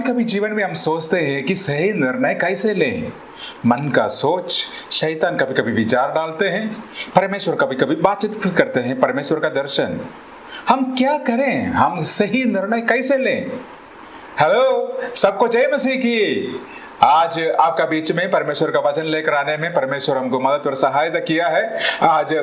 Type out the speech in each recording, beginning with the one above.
कभी जीवन में हम सोचते हैं कि सही निर्णय कैसे लें। मन का सोच, शैतान कभी कभी विचार डालते हैं, परमेश्वर कभी कभी बातचीत करते हैं, परमेश्वर का दर्शन। हम क्या करें, हम सही निर्णय कैसे लें? हेलो, सबको जय मसीह की। आज आपका बीच में परमेश्वर का वचन लेकर आने में परमेश्वर हमको मदद और सहायता किया है। आज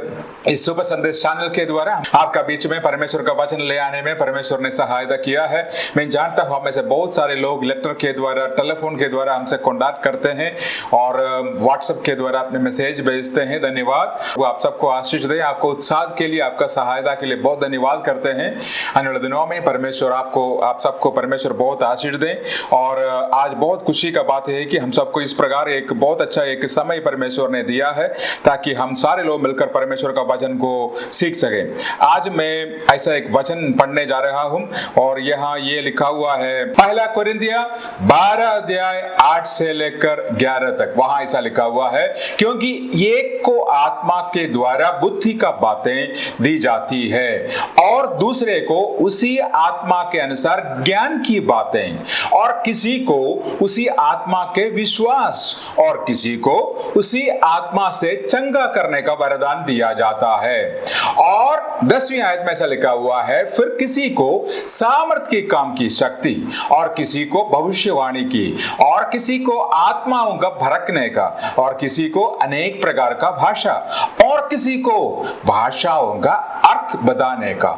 इस सुबह संदेश चैनल के द्वारा आपका बीच में परमेश्वर का वचन ले आने में परमेश्वर ने सहायता किया है। मैं जानता हूं हम में से बहुत सारे लोग लेटर के द्वारा, टेलीफोन के द्वारा हमसे कॉन्टैक्ट करते हैं और व्हाट्सएप के द्वारा अपने मैसेज भेजते हैं। धन्यवाद। वो आप सबको आशीष दे, आपको उत्साह के लिए, आपका सहायता के लिए बहुत धन्यवाद करते हैं। आने वाले दिनों में परमेश्वर आप सबको परमेश्वर बहुत आशीष दे। और आज बहुत खुशी का बात है कि हम सबको इस प्रकार एक बहुत अच्छा एक समय परमेश्वर ने दिया है ताकि हम सारे लोग मिलकर परमेश्वर का वचन को सीख सकें। आज मैं ऐसा एक वचन पढ़ने जा रहा हूं और यहाँ ये लिखा हुआ है, पहला कोरिन्थिया 12 अध्याय 8 से लेकर 11 तक। वहां ऐसा लिखा हुआ है, क्योंकि एक को आत्मा के द्वारा बुद्धि का बातें दी जाती है और दूसरे को उसी आत्मा के अनुसार ज्ञान की बातें, और किसी को उसी आत्मा के विश्वास और किसी को उसी आत्मा से चंगा करने का वरदान दिया जाता है। और 10वीं आयत में ऐसा लिखा हुआ है, फिर किसी को सामर्थ के काम की शक्ति और किसी को भविष्यवाणी की और किसी को आत्माओं का भड़कने का और किसी को अनेक प्रकार का भाषा और किसी को भाषाओं का अर्थ बताने का।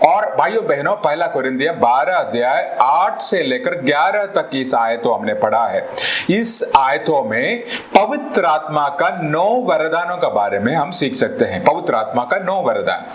और भाइयों बहनों, पहला कोरिन्थिया 12 अध्याय 8 से लेकर 11 तक इस आयतों हमने पढ़ा है। इस आयतों में पवित्र आत्मा का 9 वरदानों के बारे में हम सीख सकते हैं। पवित्र आत्मा का 9 वरदान।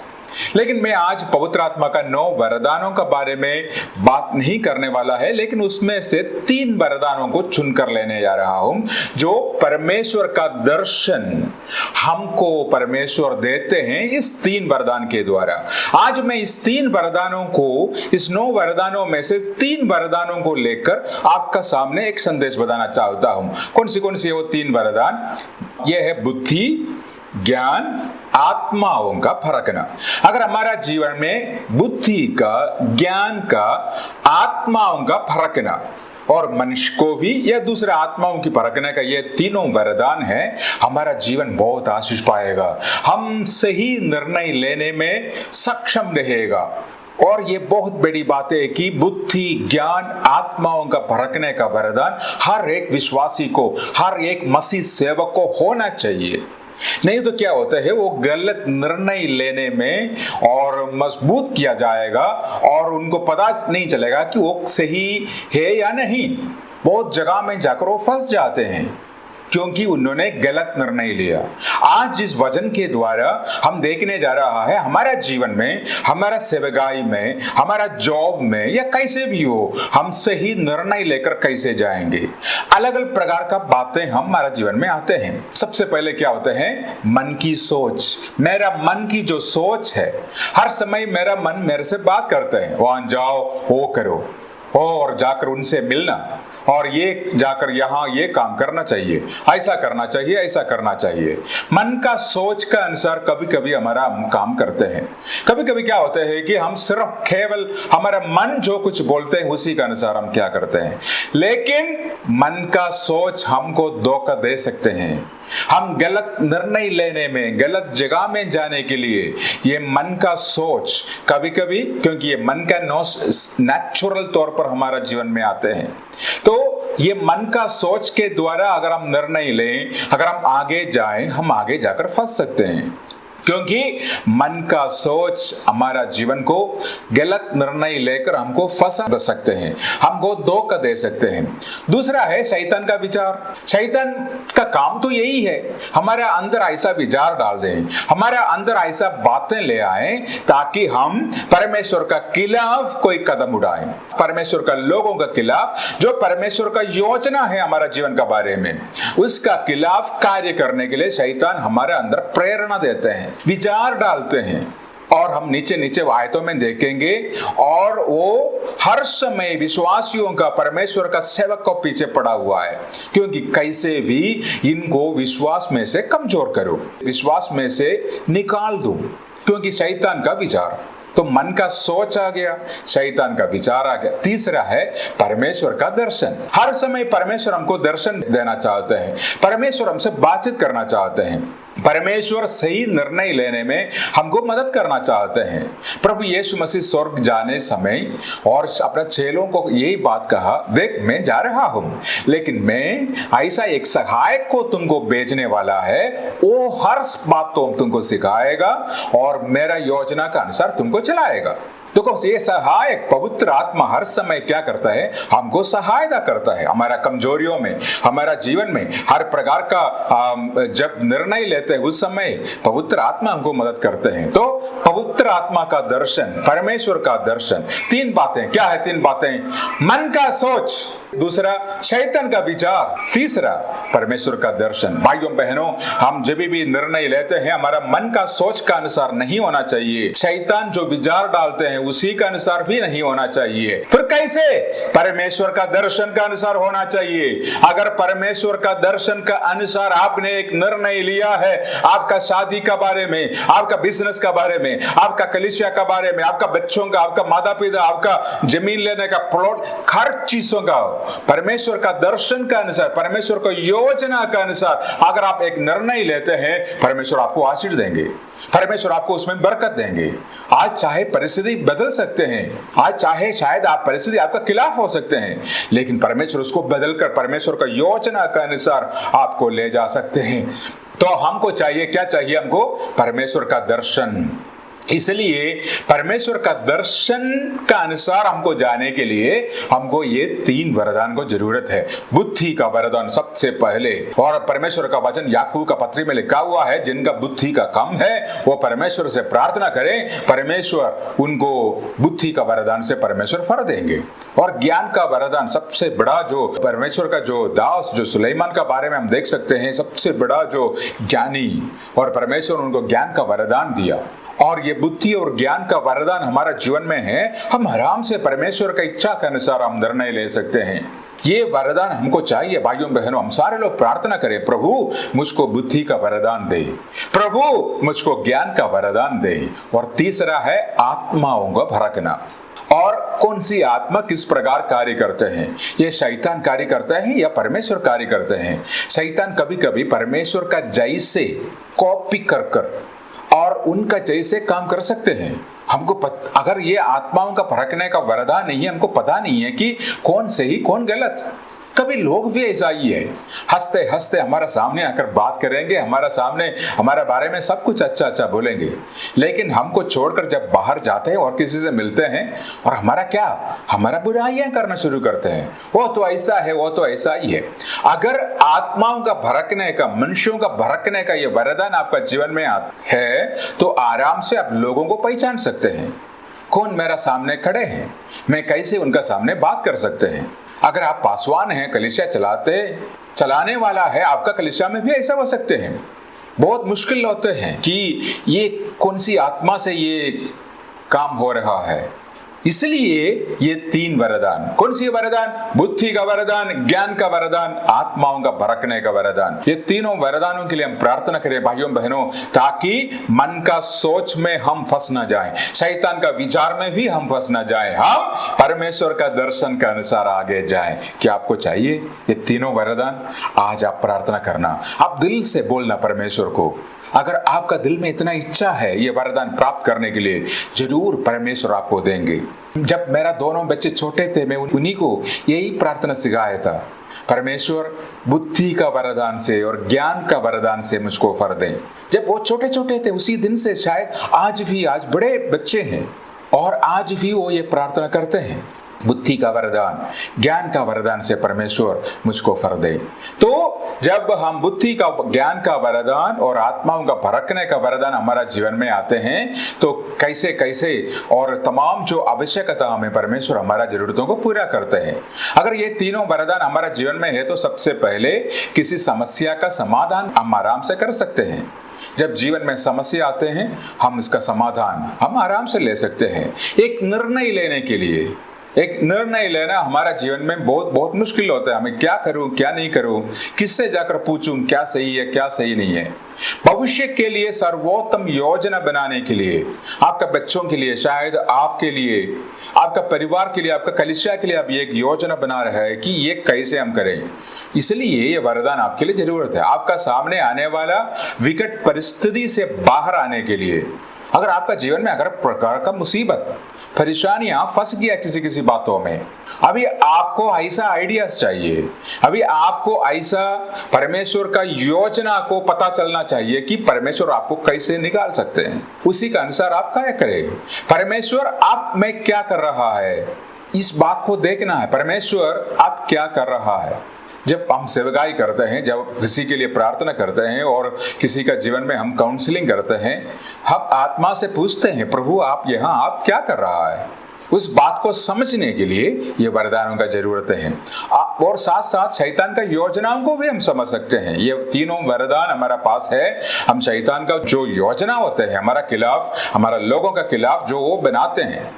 लेकिन मैं आज पवित्र आत्मा का 9 वरदानों के बारे में बात नहीं करने वाला है, लेकिन उसमें से 3 वरदानों को चुनकर लेने जा रहा हूं जो परमेश्वर का दर्शन हमको परमेश्वर देते हैं इस 3 वरदान के द्वारा। आज मैं इस 3 वरदानों को, इस 9 वरदानों में से 3 वरदानों को लेकर आपका सामने एक संदेश बताना चाहता हूं। कौन सी वो 3 वरदान? ये है बुद्धि, ज्ञान, आत्माओं का फरकना। अगर हमारा जीवन में बुद्धि का, ज्ञान का, आत्माओं का फरकना और मनुष्य को भी या दूसरे आत्माओं की परखने का ये तीनों वरदान है, हमारा जीवन बहुत आशीष पाएगा। हम सही निर्णय लेने में सक्षम रहेगा। और ये बहुत बड़ी बात है कि बुद्धि, ज्ञान, आत्माओं का परखने का वरदान हर एक विश्वासी को, हर एक मसीह सेवक को होना चाहिए। नहीं तो क्या होता है, वो गलत निर्णय लेने में और मजबूत किया जाएगा और उनको पता नहीं चलेगा कि वो सही है या नहीं। बहुत जगह में जाकर वो फंस जाते हैं क्योंकि उन्होंने गलत निर्णय लिया। आज इस वचन के द्वारा हम देखने जा रहा है हमारा जीवन में, हमारा सेवकाई में, हमारा जॉब में या कैसे भी हो, हम सही निर्णय लेकर कैसे जाएंगे। अलग अलग प्रकार का बातें हमारा जीवन में आते हैं। सबसे पहले क्या होते हैं? मन की सोच। मेरा मन की जो सोच है, हर समय मेरा मन मेरे से बात करते हैं, वहां जाओ, वो करो, और जाकर उनसे मिलना, और ये जाकर यहाँ ये काम करना चाहिए, ऐसा करना चाहिए, ऐसा करना चाहिए। मन का सोच का अनुसार कभी कभी हमारा हम काम करते हैं। कभी कभी क्या होता है कि हम सिर्फ केवल हमारा मन जो कुछ बोलते हैं उसी के अनुसार हम क्या करते हैं। लेकिन मन का सोच हमको धोखा दे सकते हैं। हम गलत निर्णय लेने में, गलत जगह में जाने के लिए ये मन का सोच कभी कभी, क्योंकि ये मन का नेचुरल तौर पर हमारा जीवन में आते हैं, तो ये मन का सोच के द्वारा अगर हम निर्णय लें, अगर हम आगे जाएं, हम आगे जाकर फंस सकते हैं। क्योंकि मन का सोच हमारा जीवन को गलत निर्णय लेकर हमको फंसा सकते हैं, हमको धोखा दे सकते हैं। दूसरा है शैतान का विचार। शैतान का काम तो यही है, हमारे अंदर ऐसा विचार डाल दें, हमारे अंदर ऐसा बातें ले आए ताकि हम परमेश्वर का खिलाफ कोई कदम उठाएं, परमेश्वर का लोगों का खिलाफ, जो परमेश्वर का योजना है हमारा जीवन का बारे में, उसका खिलाफ कार्य करने के लिए शैतान हमारे अंदर प्रेरणा देते हैं, विचार डालते हैं। और हम नीचे नीचे आयतों में देखेंगे, और वो हर समय विश्वासियों का, परमेश्वर का सेवक को पीछे पड़ा हुआ है, क्योंकि कैसे भी इनको विश्वास में से कमजोर करो, विश्वास में से निकाल दो। क्योंकि शैतान का विचार, तो मन का सोच आ गया, शैतान का विचार आ गया। तीसरा है परमेश्वर का दर्शन। हर समय परमेश्वर हमको दर्शन देना चाहते हैं, परमेश्वर हमसे बातचीत करना चाहते हैं, परमेश्वर सही निर्णय लेने में हमको मदद करना चाहते हैं। प्रभु यीशु मसीह स्वर्ग जाने समय और अपने चेलों को यही बात कहा, देख मैं जा रहा हूं, लेकिन मैं ऐसा एक सहायक को तुमको भेजने वाला है, वो हर बात तो तुमको सिखाएगा और मेरा योजना का अनुसार तुमको चलाएगा। तो ये सहायक पवित्र आत्मा हर समय क्या करता है, हमको सहायता करता है हमारा कमजोरियों में, हमारा जीवन में हर प्रकार का जब निर्णय लेते हैं उस समय पवित्र आत्मा हमको मदद करते हैं। तो पवित्र आत्मा का दर्शन, परमेश्वर का दर्शन, तीन बातें क्या है? तीन बातें, मन का सोच, दूसरा शैतान का विचार, तीसरा परमेश्वर का दर्शन। भाइयों बहनों, हम जब भी निर्णय लेते हैं हमारा मन का सोच का अनुसार नहीं होना चाहिए, शैतान जो विचार डालते हैं उसी का अनुसार भी नहीं होना चाहिए। फिर कैसे? परमेश्वर का दर्शन का अनुसार होना चाहिए। अगर परमेश्वर का दर्शन का अनुसार आपने एक निर्णय लिया है, आपका शादी का बारे में, आपका बिजनेस का बारे में, आपका कलीसिया का बारे में, आपका बच्चों का, आपका माता पिता, आपका जमीन लेने का, प्लॉट, हर चीजों का परमेश्वर का दर्शन का अनुसार, परमेश्वर को योजना का अनुसार अगर आप एक निर्णय लेते हैं, परमेश्वर आपको आशीष देंगे, परमेश्वर आपको उसमें बरकत देंगे। आज चाहे परिस्थिति बदल सकते हैं, आज चाहे शायद आप परिस्थिति आपका खिलाफ हो सकते हैं, लेकिन परमेश्वर उसको बदलकर परमेश्वर का योजना के अनुसार आपको ले जा सकते हैं। तो हमको चाहिए, क्या चाहिए हमको? परमेश्वर का दर्शन। इसलिए परमेश्वर का दर्शन का अनुसार हमको जाने के लिए हमको ये तीन वरदान को जरूरत है। बुद्धि का वरदान सबसे पहले, और परमेश्वर का वचन याकूब का पत्री में लिखा हुआ है, जिनका बुद्धि का कम है वो परमेश्वर से प्रार्थना करें, परमेश्वर उनको बुद्धि का वरदान से परमेश्वर फल देंगे। और ज्ञान का वरदान सबसे बड़ा, जो परमेश्वर का जो दास जो सुलेमान का बारे में हम देख सकते हैं, सबसे बड़ा जो ज्ञानी, और परमेश्वर उनको ज्ञान का वरदान दिया। और ये बुद्धि और ज्ञान का वरदान हमारा जीवन में है, हम आराम से परमेश्वर का इच्छा के अनुसार हम निर्णय ले सकते हैं। ये वरदान हमको चाहिए। भाइयों बहनों, हम सारे लोग प्रार्थना करें, प्रभु मुझको बुद्धि का वरदान दे, प्रभु मुझको ज्ञान का वरदान दे। और तीसरा है आत्माओं का भड़कना। और कौन सी आत्मा किस प्रकार कार्य करते हैं? ये शैतान कार्य करता है या परमेश्वर कार्य करते हैं? शैतान कभी कभी परमेश्वर का जैसे कॉपी कर और उनका जैसे काम कर सकते हैं। हमको अगर ये आत्माओं का भड़कने का वरदान नहीं है, हमको पता नहीं है कि कौन सही कौन गलत। कभी लोग भी ऐसा ही है, हंसते हंसते हमारा सामने आकर बात करेंगे, हमारा सामने हमारे बारे में सब कुछ अच्छा अच्छा बोलेंगे, लेकिन हमको छोड़कर जब बाहर जाते हैं और किसी से मिलते हैं और हमारा बुराइयां करना शुरू करते हैं, वो तो ऐसा है, वो तो ऐसा ही है। अगर आत्माओं का भड़कने का, मनुष्यों का भड़कने का ये वरदान आपका जीवन में है, तो आराम से आप लोगों को पहचान सकते हैं, कौन मेरा सामने खड़े हैं, मैं कैसे उनका सामने बात कर सकते हैं। अगर आप पासवान हैं, कलीसिया चलाने वाला है, आपका कलीसिया में भी ऐसा हो सकते हैं। बहुत मुश्किल होते हैं कि ये कौन सी आत्मा से ये काम हो रहा है। इसलिए ये तीन वरदान, कौन सी वरदान? बुद्धि का वरदान, ज्ञान का वरदान, आत्माओं का भड़कने का वरदान। ये तीनों वरदानों के लिए हम प्रार्थना करें भाइयों बहनों, ताकि मन का सोच में हम फंस ना जाएं, शैतान का विचार में भी हम फंस ना जाएं, हम परमेश्वर का दर्शन के अनुसार आगे जाएं। क्या आपको चाहिए ये तीनों वरदान? आज आप प्रार्थना करना, आप दिल से बोलना परमेश्वर को। अगर आपका दिल में इतना इच्छा है ये वरदान प्राप्त करने के लिए, जरूर परमेश्वर आपको देंगे। जब मेरा दोनों बच्चे छोटे थे, मैं उन्हीं को यही प्रार्थना सिखाया था, परमेश्वर बुद्धि का वरदान से और ज्ञान का वरदान से मुझको फल दें। जब वो छोटे छोटे थे, उसी दिन से शायद आज बड़े बच्चे हैं और आज भी वो ये प्रार्थना करते हैं, बुद्धि का वरदान, ज्ञान का वरदान से परमेश्वर मुझको फल दे। तो जब हम बुद्धि का, ज्ञान का वरदान और आत्माओं का भड़कने का वरदान हमारा जीवन में आते हैं, तो कैसे कैसे और तमाम जो आवश्यकता हमें परमेश्वर हमारा जरूरतों को पूरा करते हैं। अगर ये तीनों वरदान हमारा जीवन में है, तो सबसे पहले किसी समस्या का समाधान हम आराम से कर सकते हैं। जब जीवन में समस्या आते हैं, हम इसका समाधान हम आराम से ले सकते हैं। एक निर्णय लेने के लिए एक निर्णय लेना हमारा जीवन में बहुत बहुत मुश्किल होता है। हमें क्या करूं, क्या नहीं करूं, किससे जाकर पूछूं, क्या सही है, क्या सही नहीं है। भविष्य के लिए सर्वोत्तम योजना बनाने के लिए, आपका बच्चों के लिए, शायद आपके लिए, आपका परिवार के लिए, आपका कलीसिया के लिए आप एक योजना बना रहे हैं कि ये कैसे हम करें। इसलिए ये वरदान आपके लिए जरूरत है, आपका सामने आने वाला विकट परिस्थिति से बाहर आने के लिए। अगर आपका जीवन में अगर प्रकार का मुसीबत, परेशानियां, फंस गया किसी बातों में, अभी आपको ऐसा आइडियाज चाहिए, अभी आपको ऐसा परमेश्वर का योजना को पता चलना चाहिए कि परमेश्वर आपको कैसे निकाल सकते हैं। उसी के अनुसार आप क्या करें। परमेश्वर आप में क्या कर रहा है, इस बात को देखना है। परमेश्वर आप क्या कर रहा है। जब हम सेवकाई करते हैं, जब किसी के लिए प्रार्थना करते हैं और किसी का जीवन में हम काउंसलिंग करते हैं, हम आत्मा से पूछते हैं, प्रभु आप यहाँ आप क्या कर रहा है। उस बात को समझने के लिए ये वरदानों का जरूरत है। और साथ साथ शैतान का योजनाओं को भी हम समझ सकते हैं। ये तीनों वरदान हमारा पास है। हम शैतान का जो योजना होते हैं हमारा खिलाफ, हमारा लोगों का खिलाफ जो वो बनाते हैं,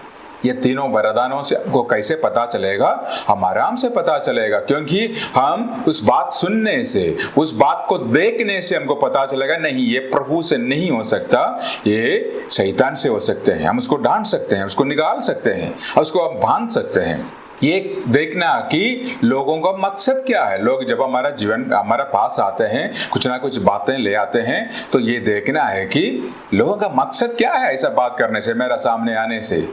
ये तीनों वरदानों से आपको कैसे पता चलेगा। हम आराम से पता चलेगा, क्योंकि हम उस बात सुनने से, उस बात को देखने से हमको पता चलेगा नहीं ये प्रभु से नहीं हो सकता, ये शैतान से हो सकते हैं। हम उसको डांट सकते हैं, उसको निकाल सकते हैं, उसको हम बांध सकते हैं। ये देखना कि लोगों का मकसद क्या है। लोग जब हमारा जीवन हमारा पास आते हैं, कुछ ना कुछ बातें ले आते हैं, तो ये देखना है कि लोगों का मकसद क्या है ऐसा बात करने से, मेरा सामने आने से।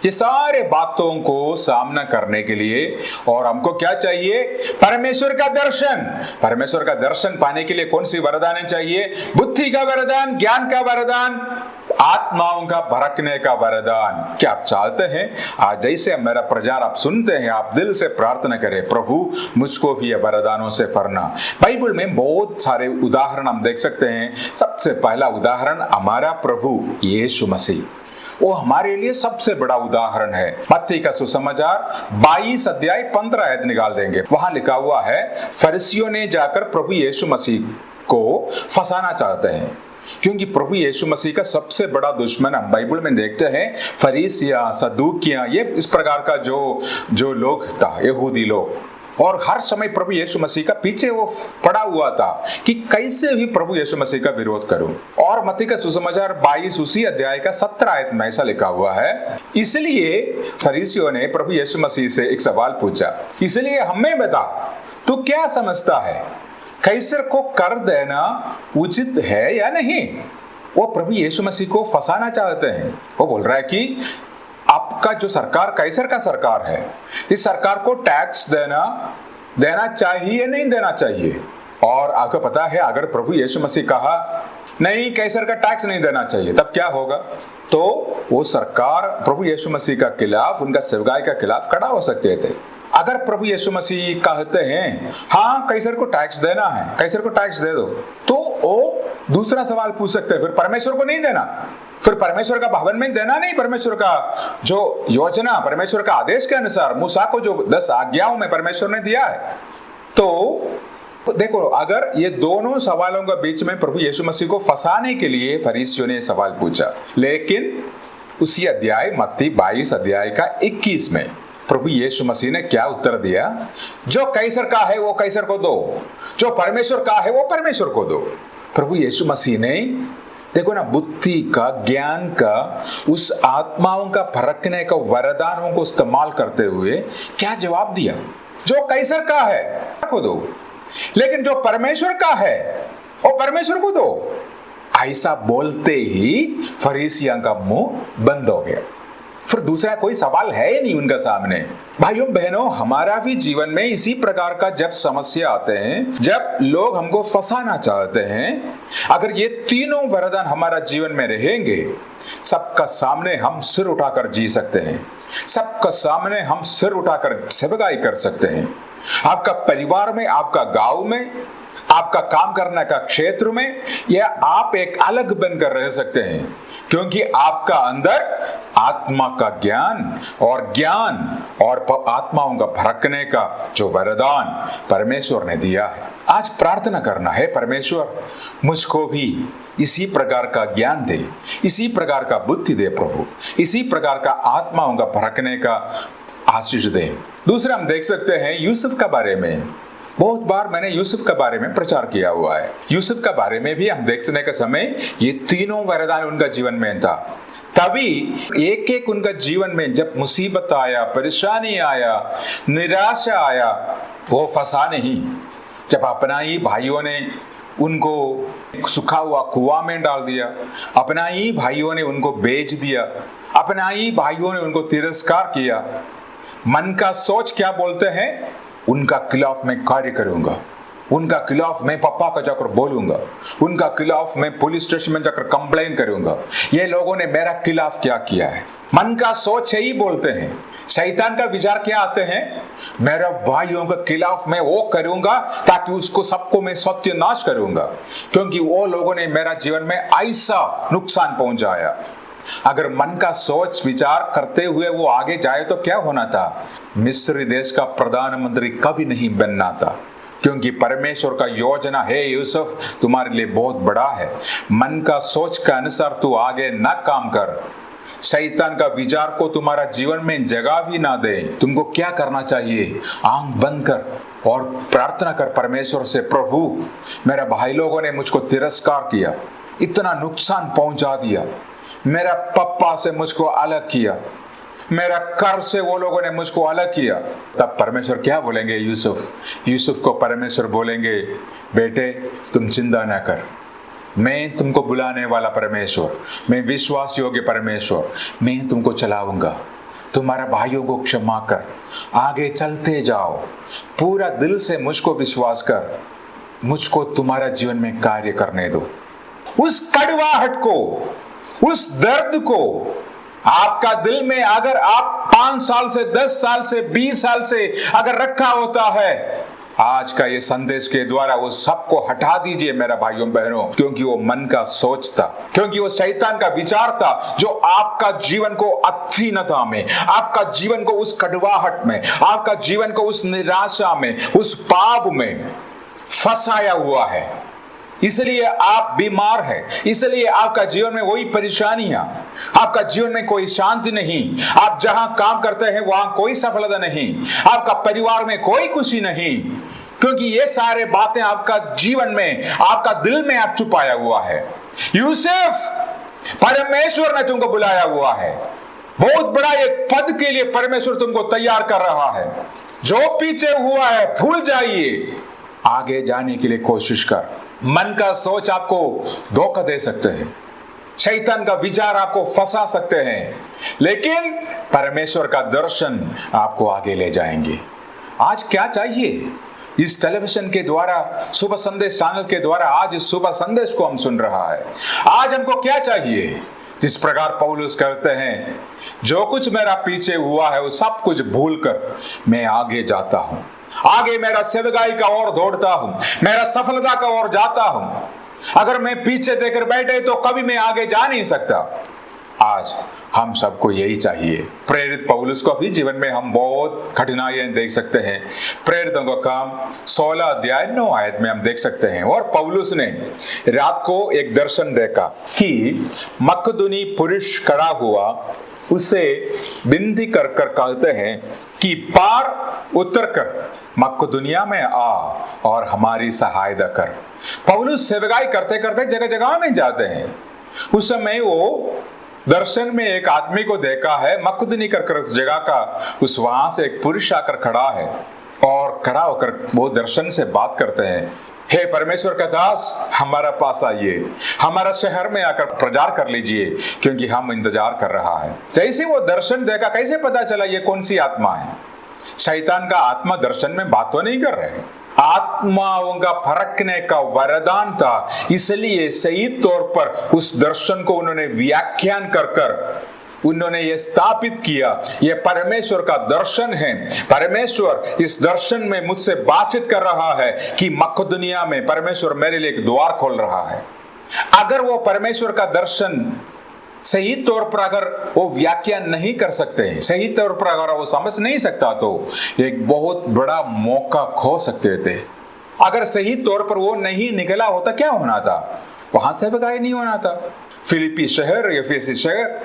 ये सारे बातों को सामना करने के लिए और हमको क्या चाहिए, परमेश्वर का दर्शन। परमेश्वर का दर्शन पाने के लिए कौन सी वरदान चाहिए, बुद्धि का वरदान, ज्ञान का वरदान, आत्माओं का भड़कने का वरदान। क्या आप चाहते हैं आज जैसे मेरा प्रचार आप सुनते हैं, आप दिल से प्रार्थना करें, प्रभु मुझको भी ये वरदानों से भरना। बाइबल में बहुत सारे उदाहरण हम देख सकते हैं। सबसे पहला उदाहरण हमारा प्रभु यीशु मसीह, वो हमारे लिए सबसे बड़ा उदाहरण है। मत्ती का सुसमाचार 22 अध्याय 15 आयत निकाल देंगे। वहां लिखा हुआ है, फरीसियों ने जाकर प्रभु यीशु मसीह को फंसाना चाहते हैं, क्योंकि प्रभु यीशु मसीह का सबसे बड़ा दुश्मन हम बाइबल में देखते हैं फरीसिया, सदूकिया, ये इस प्रकार का जो लोग था, यहूदी लोग। और हर समय प्रभु यीशु मसीह का पीछे वो पड़ा हुआ था कि कैसे भी प्रभु यीशु मसीह का विरोध करूं। और मत्ती का सुसमाचार 22 उसी अध्याय का 17 आयत में ऐसा लिखा हुआ है, इसलिए फरीसियों ने प्रभु यीशु मसीह से एक सवाल पूछा, इसलिए हमें बता तू क्या समझता है, कैसर को कर देना उचित है या नहीं। वो प्रभु यीशु मसीह को फंसाना चाहते हैं। वो बोल रहा है कि आपका जो सरकार कैसर का सरकार है, इस सरकार को टैक्स देना चाहिए नहीं देना चाहिए। और आपको पता है अगर प्रभु यीशु मसीह कहा नहीं कैसर का टैक्स नहीं देना चाहिए, तब क्या होगा। तो वो सरकार प्रभु यीशु मसीह का खिलाफ, उनका सेवकाई का खिलाफ खड़ा हो सकते थे। अगर प्रभु यीशु मसीह कहते हैं हाँ कैसर को टैक्स देना है, कैसर को टैक्स दे दो, तो वो दूसरा सवाल पूछ सकते हैं, फिर परमेश्वर को नहीं देना, फिर परमेश्वर का भवन में देना नहीं। परमेश्वर का जो योजना, परमेश्वर का आदेश के अनुसार मूसा को जो 10 आज्ञाओं में परमेश्वर ने दिया है। तो देखो, अगर ये दोनों सवालों के बीच में प्रभु यीशु मसीह को फंसाने के लिए फरीसियों ने सवाल पूछा, लेकिन उसी अध्याय मत्ती 22 अध्याय का 21 में प्रभु यीशु मसीह ने क्या उत्तर दिया, जो कैसर का है वो कैसर को दो, जो परमेश्वर का है वो परमेश्वर को दो। प्रभु यीशु मसीह ने देखो ना, बुद्धि का, ज्ञान का, उस आत्माओं का भड़कने का वरदानों को इस्तेमाल करते हुए क्या जवाब दिया, जो कैसर का है को दो, लेकिन जो परमेश्वर का है वो परमेश्वर को दो। ऐसा बोलते ही फरीसियों का मुंह बंद हो गया, फिर दूसरा कोई सवाल है ही नहीं उनका सामने। भाइयों बहनों, हमारा भी जीवन में इसी प्रकार का जब समस्या आते हैं, जब लोग हमको फंसाना चाहते हैं, अगर ये तीनों वरदान हमारा जीवन में रहेंगे, सबका सामने हम सिर उठाकर जी सकते हैं, सबका सामने हम सिर उठाकर सेवकाई कर सकते हैं। आपका परिवार में, आपका गांव में, आपका काम करने का क्षेत्र में, या आप एक अलग बनकर रह सकते हैं, क्योंकि आपका अंदर आत्मा का ज्ञान और आत्माओं का भड़कने का जो वरदान परमेश्वर ने दिया है। आज प्रार्थना करना है, परमेश्वर मुझको भी इसी प्रकार का ज्ञान दे, इसी प्रकार का बुद्धि दे प्रभु, इसी प्रकार का आत्माओं का भड़कने का आशीष दे। दूसरा हम देख सकते हैं यूसुफ का बारे में। बहुत बार मैंने यूसुफ के बारे में प्रचार किया हुआ है। यूसुफ के बारे में भी हम देखने के समय ये तीनों वरदान उनका जीवन में था। तभी एक एक उनका जीवन में जब मुसीबत आया, परेशानी आया, निराशा आया, वो फंसा नहीं। जब अपना ही भाइयों ने उनको सूखा हुआ कुआं में डाल दिया, अपना ही भाइयों ने उनको बेच दिया, अपना ही भाइयों ने उनको तिरस्कार किया, मन का सोच क्या बोलते हैं, उनका खिलाफ मैं कार्य करूंगा, उनका खिलाफ मैं पापा का जाकर बोलूंगा, उनका खिलाफ मैं पुलिस स्टेशन में जाकर कंप्लेन करूंगा, ये लोगों ने मेरा खिलाफ क्या किया है। मन का सोच यही बोलते हैं। शैतान का विचार क्या आते हैं, मेरा भाइयों के खिलाफ मैं वो करूंगा ताकि उसको सबको मैं सत्यानाश करूंगा, क्योंकि वो लोगों ने मेरा जीवन में ऐसा नुकसान पहुंचाया। अगर मन का सोच विचार करते हुए वो आगे जाए तो क्या होना था, मिस्र देश का प्रधानमंत्री कभी नहीं बनना था, क्योंकि परमेश्वर का योजना है यूसुफ तुम्हारे लिए बहुत बड़ा है। मन का सोच के अनुसार तू आगे न काम कर, शैतान का विचार को तुम्हारा जीवन में जगह भी ना दे। तुमको क्या करना चाहिए, आंख बंद कर और प्रार्थना कर परमेश्वर से, प्रभु मेरा भाई लोगों ने मुझको तिरस्कार किया, इतना नुकसान पहुंचा दिया, मेरा पप्पा से मुझको अलग किया, मेरा कर से वो लोगों ने मुझको अलग किया। तब परमेश्वर क्या बोलेंगे, यूसुफ को परमेश्वर बोलेंगे, बेटे तुम चिंता ना कर, मैं तुमको बुलाने वाला परमेश्वर, मैं विश्वास योग्य परमेश्वर, मैं तुमको चलाऊंगा, तुम्हारा भाइयों को क्षमा कर, आगे चलते जाओ, पूरा दिल से मुझको विश्वास कर, मुझको तुम्हारा जीवन में कार्य करने दो। उस कड़वाहट को, उस दर्द को आपका दिल में अगर आप 5 साल से 10 साल से 20 साल से अगर रखा होता है, आज का ये संदेश के द्वारा वो सबको हटा दीजिए मेरा भाइयों बहनों, क्योंकि वो मन का सोच था, क्योंकि वो शैतान का विचार था जो आपका जीवन को अधीनता में, आपका जीवन को उस कड़वाहट में, आपका जीवन को उस निराशा में, उस पाप में फंसाया हुआ है। इसलिए आप बीमार हैं, इसलिए आपका जीवन में वही परेशानियां, आपका जीवन में कोई शांति नहीं, आप जहां काम करते हैं वहां कोई सफलता नहीं, आपका परिवार में कोई खुशी नहीं, क्योंकि ये सारे बातें आपका जीवन में, आपका दिल में आप छुपाया हुआ है। यूसुफ, परमेश्वर ने तुमको बुलाया हुआ है, बहुत बड़ा एक पद के लिए परमेश्वर तुमको तैयार कर रहा है। जो पीछे हुआ है भूल जाइए, आगे जाने के लिए कोशिश कर। मन का सोच आपको धोखा दे सकते हैं, शैतान का विचार आपको फंसा सकते हैं, लेकिन परमेश्वर का दर्शन आपको आगे ले जाएंगे। आज क्या चाहिए, इस टेलीविजन के द्वारा, सुबह संदेश चैनल के द्वारा आज इस सुबह संदेश को हम सुन रहा है। आज हमको क्या चाहिए, जिस प्रकार पौलुस कहते हैं, जो कुछ मेरा पीछे हुआ है वो सब कुछ भूलकर मैं आगे जाता हूं, आगे मेरा सेवकाई का ओर दौड़ता हूं, मेरा सफलता का ओर जाता हूं। अगर मैं पीछे देकर बैठे तो कभी मैं आगे जा नहीं सकता। आज हम सबको यही चाहिए। प्रेरित पौलुस को भी जीवन में हम बहुत कठिनाइयां देख सकते हैं। प्रेरितों का काम 16 अध्याय 9 आयत में हम देख सकते हैं। और पौलुस ने रात को एक दर्शन देखा कि मकदूनी पुरुष खड़ा हुआ, उसे विनती कर कर कहते हैं कि पार उतर कर मकदूनिया में आ और हमारी सहायता कर। पौलुस सेवकाई करते करते जगह जगह में जाते हैं। उस समय वो दर्शन में एक आदमी को देखा है, मकदूनी कर उस जगह का, उस वहां से एक पुरुष आकर खड़ा है और खड़ा होकर वो दर्शन से बात करते हैं, हे परमेश्वर का दास, हमारा पास आइए, हमारा शहर में आकर प्रचार कर लीजिए, क्योंकि हम इंतजार कर रहा है। जैसे वो दर्शन देखा, कैसे पता चला ये कौन सी आत्मा है? शैतान का आत्मा दर्शन में बात तो नहीं कर रहे, आत्माओं का फरकने का वरदान था, इसलिए सही तौर पर उस दर्शन को उन्होंने व्याख्यान कर कर उन्होंने ये स्थापित किया, ये परमेश्वर का दर्शन है। परमेश्वर इस दर्शन में मुझसे बातचीत कर रहा है कि मकदूनिया में परमेश्वर मेरे लिए एक द्वार खोल रहा है। अगर वो परमेश्वर का दर्शन सही तौर पर अगर वो व्याख्यान नहीं कर सकते हैं, सही तौर पर अगर वो समझ नहीं सकता, तो एक बहुत बड़ा मौका खो सकते थे। अगर सही तौर पर वो नहीं निकला होता, क्या होना था? वहां से बगाई नहीं होना था। फिलिपी शहर, एफेसी शहर,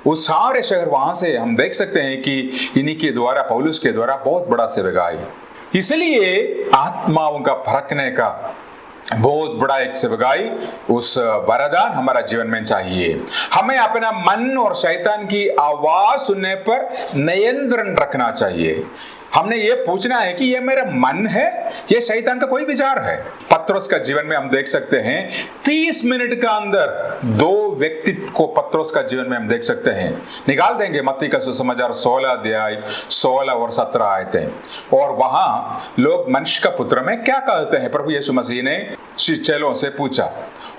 उस सारे शहर, वहां से हम देख सकते हैं कि इन्हीं के द्वारा, पौलुस के द्वारा बहुत बड़ा सेवकाई। इसलिए आत्माओं का फरकने का बहुत बड़ा एक सेवकाई, उस वरदान हमारा जीवन में चाहिए। हमें अपना मन और शैतान की आवाज सुनने पर नियंत्रण रखना चाहिए। हमने ये पूछना है कि ये मेरा मन है, ये शैतान का कोई विचार है। पत्रोस का जीवन में हम देख सकते हैं 30 मिनट का अंदर 2 व्यक्तित्व को पत्रोस का जीवन में हम देख सकते हैं। निकाल देंगे मत्ती का सुसमाचार 16 अध्याय 16 और 17 आयतें। और वहां लोग मनुष्य का पुत्र में क्या कहते हैं, प्रभु यीशु मसीह ने चेलों से पूछा,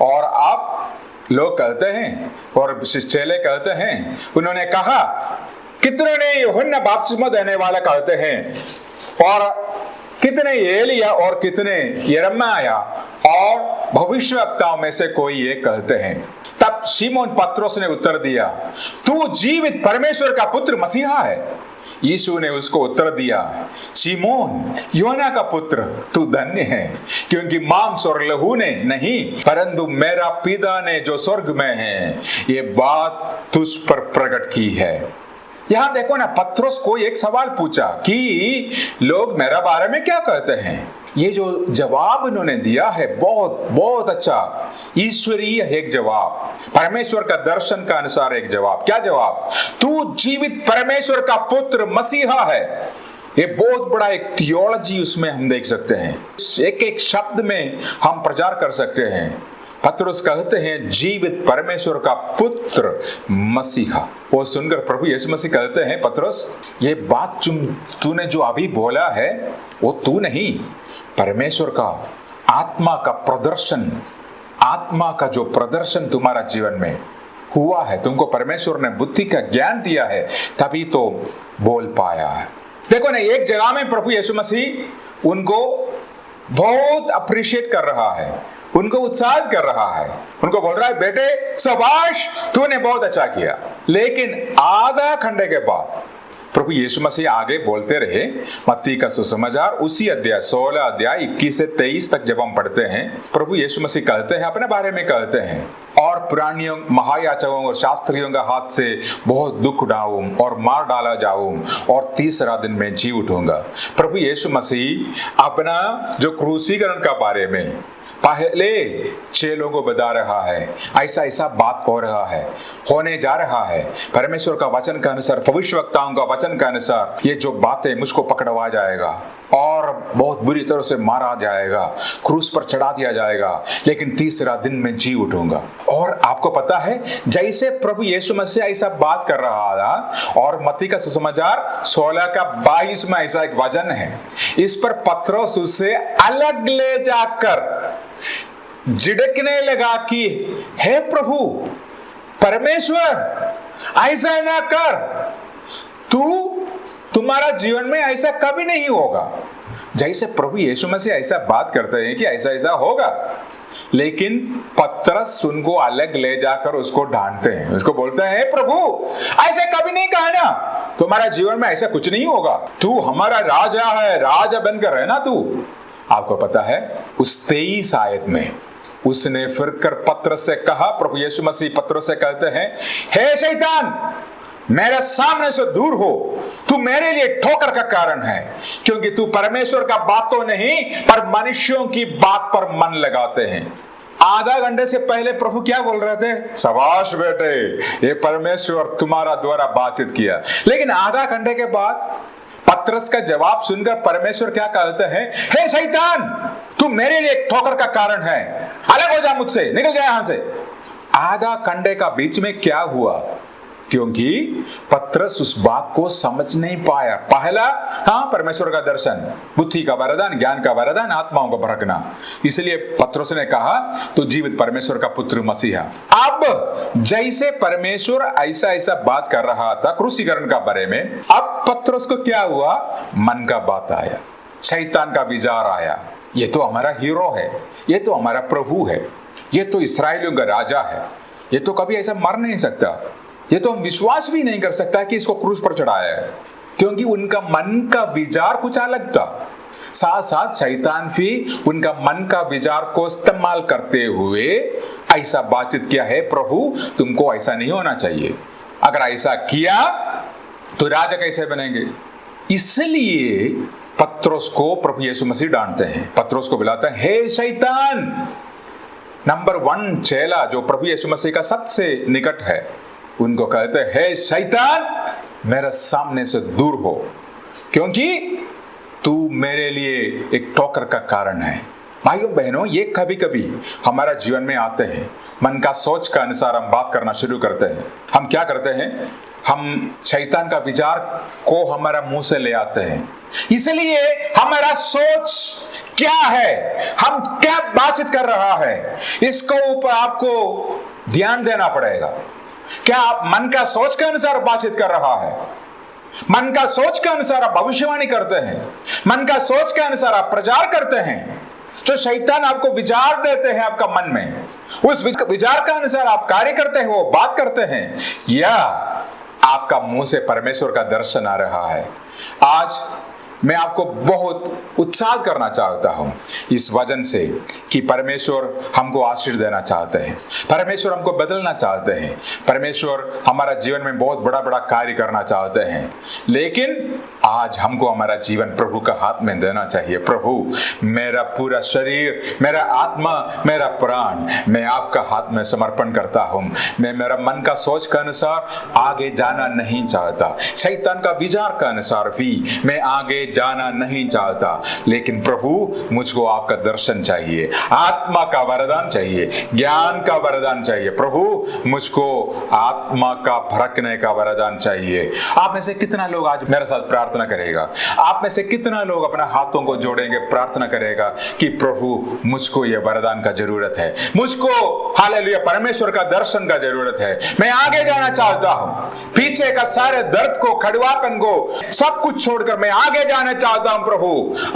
और आप लोग कहते हैं, और चेले कहते हैं, उन्होंने कहा कितने ने यूहन्ना बपतिस्मा देने वाला कहते हैं, और कितने एलिया, और कितने यिर्मयाह और भविष्यवक्ताओं में से कोई ये कहते हैं। तब शिमोन पत्रोस ने उत्तर दिया, तू जीवित परमेश्वर का पुत्र मसीहा है। यीशु ने उसको उत्तर दिया, शिमोन योना का पुत्र, तू धन्य है, क्योंकि मांस और लहू ने नहीं, परंतु मेरा पिता ने जो स्वर्ग में है ये बात तुझ पर प्रकट की है। यहां देखो ना, पत्रोस को एक सवाल पूछा कि लोग मेरा बारे में क्या कहते हैं। ये जो जवाब उन्होंने दिया है बहुत बहुत अच्छा, ईश्वरीय एक जवाब, परमेश्वर का दर्शन का अनुसार एक जवाब। क्या जवाब? तू जीवित परमेश्वर का पुत्र मसीहा है। ये बहुत बड़ा एक थियोलॉजी उसमें हम देख सकते हैं। एक एक शब्द में हम प्रचार कर सकते हैं। पत्रोस कहते हैं जीवित परमेश्वर का पुत्र मसीहा। वो सुनकर प्रभु यीशु मसीह कहते हैं, पत्रोस ये बात तूने जो अभी बोला है वो तू नहीं, परमेश्वर का आत्मा का प्रदर्शन, आत्मा का जो प्रदर्शन तुम्हारा जीवन में हुआ है, तुमको परमेश्वर ने बुद्धि का ज्ञान दिया है, तभी तो बोल पाया है। देखो ना, एक जगह में प्रभु यीशु मसीह उनको बहुत अप्रिशिएट कर रहा है, उनको उत्साहित कर रहा है, उनको बोल रहा है, बेटे शाबाश, तूने बहुत अच्छा किया। लेकिन आधा घंटे के बाद प्रभु यीशु मसीह आगे बोलते रहे। मत्ती का सुसमाचार उसी अध्याय 16 अध्याय 21 से 23 तक जब हम पढ़ते हैं, प्रभु यीशु मसीह कहते हैं, अपने बारे में कहते हैं, और पुरानियों, महायाजकों और शास्त्रियों का हाथ से बहुत दुख उठाऊं और मार डाला जाऊं और तीसरा दिन में जी उठूंगा। प्रभु यीशु मसीह अपना जो क्रूसीकरण का बारे में पहले चेलों को बता रहा है, ऐसा ऐसा बात हो रहा है, होने जा रहा है। परमेश्वर का वचन के अनुसार, भविष्यवक्ताओं का वचन के अनुसार ये जो बातें मुझको पकड़वा जाएगा और बहुत बुरी तरह से मारा जाएगा, क्रूस पर चढ़ा दिया जाएगा, लेकिन तीसरा दिन में जी उठूंगा। और आपको पता है, जैसे प्रभु यीशु मसीह ऐसा बात कर रहा था, और मत्ती का सुसमाचार 16 का 22 में ऐसा एक वचन है, इस पर पत्रोस उससे अलग ले जाकर झिड़कने लगा कि हे प्रभु परमेश्वर, ऐसा ना कर, तुम्हारा जीवन में ऐसा कभी नहीं होगा। जैसे प्रभु यीशु मसीह ऐसा बात करते हैं कि ऐसा ऐसा होगा, लेकिन पतरस उनको अलग ले जाकर उसको डांटते हैं, उसको बोलते हैं, हे प्रभु ऐसा कभी नहीं कहा ना, तुम्हारा जीवन में ऐसा कुछ नहीं होगा, तू हमारा राजा है, राजा बनकर रहना तू। आपको पता है, उस 23 आयत में उसने फिर कर पतरस से कहा, प्रभु यीशु मसीह पतरस से कहते हैं, हे शैतान, मेरे सामने से दूर हो, तू मेरे लिए ठोकर का कारण है, क्योंकि तू परमेश्वर का बात तो नहीं पर मनुष्यों की बात पर मन लगाते हैं। आधा घंटे से पहले प्रभु क्या बोल रहे थे? शाबाश बेटे, ये परमेश्वर तुम्हारा द्वारा बातचीत किया। लेकिन आधा घंटे के बाद पतरस का जवाब सुनकर परमेश्वर क्या कहते हैं? हे शैतान, तू मेरे लिए ठोकर का कारण है, अलग हो जा मुझसे, निकल जा यहां से। आधा घंटे का बीच में क्या हुआ? क्योंकि पतरस उस बात को समझ नहीं पाया। पहला, हाँ, परमेश्वर का दर्शन, बुद्धि का वरदान, ज्ञान का वरदान, आत्माओं को परखना। इसलिए पतरस ने कहा, तू जीवित परमेश्वर का पुत्र मसीहा। अब जैसे परमेश्वर ऐसा ऐसा बात कर रहा था क्रूसीकरण का बारे में, अब पतरस को क्या हुआ? मन का बात आया, शैतान का विचार आया, ये तो हमारा हीरो है, ये तो हमारा प्रभु है, ये तो इस्राएलियों का राजा है, ये तो कभी ऐसा मर नहीं सकता, ये तो हम विश्वास भी नहीं कर सकता कि इसको क्रूस पर चढ़ाया है। क्योंकि उनका मन का विचार कुछ अलग था। साथ साथ शैतान भी उनका मन का विचार को इस्तेमाल करते हुए ऐसा बातचीत किया है, प्रभु तुमको ऐसा नहीं होना चाहिए, अगर ऐसा किया तो राजा कैसे बनेंगे? इसलिए पत्रोस को प्रभु यीशु मसीह डांटते हैं। पत्रोस को बुलाते हैं, हे शैतान। नंबर 1 चेला जो प्रभु यीशु मसीह का सबसे निकट है, उनको कहते हैं, हे शैतान, मेरे सामने से दूर हो, क्योंकि तू मेरे लिए एक ठोकर का कारण है। भाइयों बहनों, ये कभी कभी हमारा जीवन में आते हैं। मन का सोच का अनुसार हम बात करना शुरू करते हैं। हम क्या करते हैं? हम शैतान का विचार को हमारा मुंह से ले आते हैं। इसलिए हमारा सोच क्या है, हम क्या बातचीत कर रहा है, इसको ऊपर आपको ध्यान देना पड़ेगा। क्या आप मन का सोच के अनुसार बातचीत कर रहा है? मन का सोच के अनुसार आप भविष्यवाणी करते हैं? मन का सोच के अनुसार आप प्रचार करते हैं? जो शैतान आपको विचार देते हैं आपका मन में, उस विचार का अनुसार आप कार्य करते हैं, वो बात करते हैं, या आपका मुंह से परमेश्वर का दर्शन आ रहा है? आज मैं आपको बहुत उत्साह करना चाहता हूं इस वजन से कि परमेश्वर हमको आशीष देना चाहते हैं, परमेश्वर हमको बदलना चाहते हैं, परमेश्वर हमारा जीवन में बहुत बड़ा बड़ा कार्य करना चाहते हैं। लेकिन आज हमको हमारा जीवन प्रभु का हाथ में देना चाहिए। प्रभु, मेरा पूरा शरीर, मेरा आत्मा, मेरा प्राण मैं आपका हाथ में समर्पण करता हूं। मैं मेरा मन का सोच के अनुसार आगे जाना नहीं चाहता, शैतान का विचार के अनुसार भी मैं आगे जाना नहीं चाहता। लेकिन प्रभु, मुझको आपका दर्शन चाहिए, आत्मा का वरदान चाहिए, ज्ञान का वरदान चाहिए। प्रभु, मुझको आत्मा का भड़कने का वरदान चाहिए। आप में से कितना लोग आज मेरे साथ प्रार्थना करेगा? आप में से कितना लोग अपने हाथों को जोड़ेंगे, प्रार्थना करेगा कि प्रभु, मुझको ये वरदान का जरूरत है, मुझको हालेलुया परमेश्वर का दर्शन का जरूरत है, मैं आगे जाना चाहता हूं, पीछे का सारे दर्द को, कड़वापन को, सब कुछ छोड़कर मैं आगे जाना चाहता हूं। प्रभु,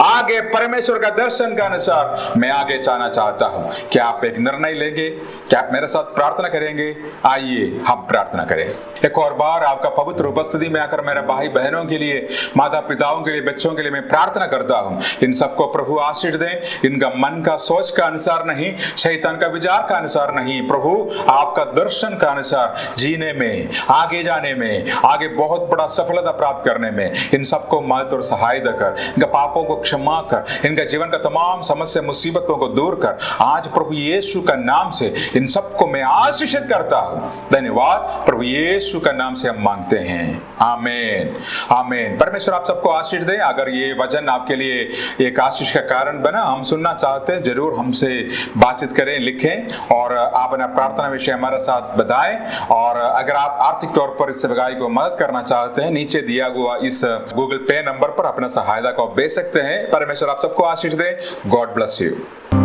आगे परमेश्वर का दर्शन का अनुसार मैं आगे जाना चाहता हूं। क्या आप एक निर्णय लेंगे? क्या आप मेरे साथ प्रार्थना करेंगे? आइए हम प्रार्थना करें। एक और बार आपका पवित्र उपस्थिति में आकर मेरे भाई बहनों के लिए, माता पिताओं के लिए, बच्चों के लिए मैं प्रार्थना करता हूं। इन सबको प्रभु आशीष दें, इनका मन का सोच का अनुसार नहीं, शैतान का विचार का अनुसार नहीं, प्रभु आपका दर्शन का अनुसार जीने में, आगे जाने में, आगे बहुत बड़ा सफलता प्राप्त करने में इन सबको मदद और सहायता कर, इनका पापों को क्षमा कर, इनका जीवन का तमाम समस्या मुसीबतों को दूर कर। आज प्रभु यीशु का नाम से इन सबको मैं आशीषित करता हूं। धन्यवाद, प्रभु यीशु का नाम से हम मांगते हैं, आमीन आमीन। परमेश्वर आप सबको आशीष दे। अगर ये वचन आपके लिए एक आशीष का कारण बना, हम सुनना चाहते हैं, जरूर हमसे बातचीत करें, लिखें और आप अपना प्रार्थना विषय हमारे साथ बताएं। और अगर आप आर्थिक तौर पर इस सेवकाई को मदद करना चाहते हैं, नीचे दिया हुआ इस गूगल पे नंबर पर अपना सहायता को भेज सकते हैं। परमेश्वर आप सबको आशीष दे। God bless you.